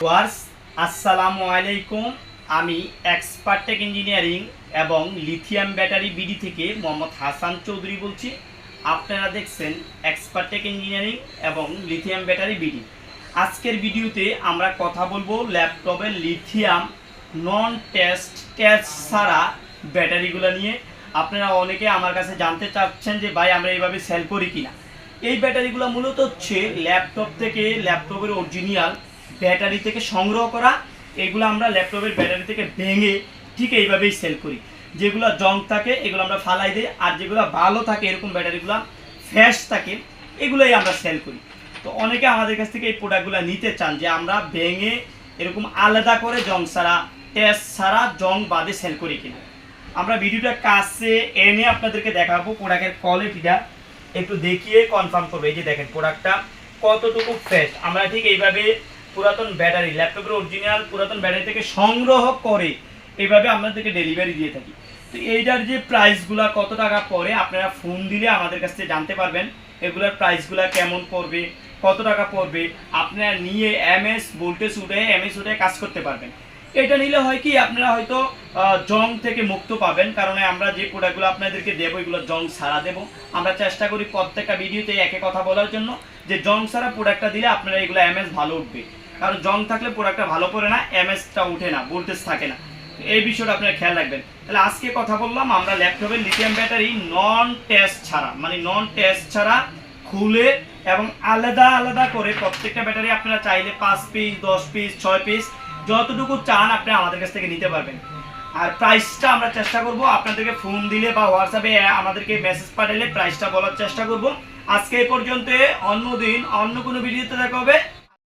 ওয়ার্স আসসালামু আলাইকুম। আমি এক্সপার্ট টেক ইঞ্জিনিয়ারিং এবং লিথিয়াম ব্যাটারি বিডি থেকে মোহাম্মদ হাসান চৌধুরী বলছি। আপনারা দেখছেন এক্সপার্ট টেক ইঞ্জিনিয়ারিং এবং লিথিয়াম ব্যাটারি বিডি। আজকের ভিডিওতে আমরা কথা বলবো ল্যাপটপের লিথিয়াম নন টেস্ট ছাড়া ব্যাটারিগুলো নিয়ে। আপনারা অনেকে আমার কাছে জানতে চাচ্ছেন যে ভাই আমরা এইভাবে সেল করি কিনা। এই ব্যাটারিগুলো মূলত হচ্ছে ল্যাপটপ থেকে, ল্যাপটপের অরিজিনাল ব্যাটারি থেকে সংগ্রহ করা। এগুলো আমরা ল্যাপটপের ব্যাটারি থেকে ভেঙে ঠিক এইভাবেই সেল করি। যেগুলো জং থাকে এগুলো আমরা ফালাই দিই, আর যেগুলো ভালো থাকে এরকম ব্যাটারিগুলো ফ্রেশ থাকে এগুলোই আমরা সেল করি। তো অনেকে আমাদের কাছ থেকে এই প্রোডাক্টগুলো নিতে চান যে আমরা ভেঙে এরকম আলাদা করে জং ছাড়া, টেস্ট ছাড়া, জং বাদে সেল করি কিনা। আমরা ভিডিওটা কাছে এনে আপনাদেরকে দেখাবো, প্রোডাক্টের কোয়ালিটিটা একটু দেখিয়ে কনফার্ম করবো। এই যে দেখেন প্রোডাক্টটা কতটুকু ফ্রেশ। আমরা ঠিক এইভাবে পুরাতন ব্যাটারি, ল্যাপটপের অরিজিনাল পুরাতন ব্যাটারি থেকে সংগ্রহ করে এইভাবে আপনাদেরকে ডেলিভারি দিয়ে থাকি। তো এইটার যে প্রাইসগুলো কত টাকা পড়ে আপনারা ফোন দিলে আমাদের কাছ থেকে জানতে পারবেন। এগুলোর প্রাইসগুলো কেমন পড়বে, কত টাকা পড়বে, আপনারা নিয়ে এমএস ভোল্টেজ উঠে কাজ করতে পারবেন। এটা নিলে হয় কি আপনারা হয়তো জং থেকে মুক্ত পাবেন, কারণ আমরা যে প্রোডাক্টগুলো আপনাদেরকে দেবো এগুলো জং ছাড়া দেবো। আমরা চেষ্টা করি প্রত্যেকটা ভিডিওতে একই কথা বলার জন্য যে জং ছাড়া প্রোডাক্টটা দিলে আপনারা এগুলো এমএস ভালো উঠবে, কারণ জং থাকলে প্রোডাক্টটা ভালো পড়ে না, এমএসটা উঠে না, ভোল্টেজ থাকে না। এই বিষয়টা আপনারা খেয়াল রাখবেন। তাহলে আজকে কথা বললাম আমরা ল্যাপটপের লিথিয়াম ব্যাটারি নন টেস্ট ছাড়া, মানে নন টেস্ট ছাড়া খুলে এবং আলাদা আলাদা করে প্রত্যেকটা ব্যাটারি আপনারা চাইলে 5 পিস, 10 পিস, 6 পিস যতটুকু চান আপনি আমাদের কাছ থেকে নিতে পারবেন। আর প্রাইসটা আমরা চেষ্টা করব আপনাদেরকে ফোন দিলে বা হোয়াটসঅ্যাপে আমাদেরকে মেসেজ পাঠালে প্রাইসটা বলার চেষ্টা করব। আজকে এই পর্যন্ত, অন্য দিন অন্য কোনো ভিডিওতে দেখা হবে।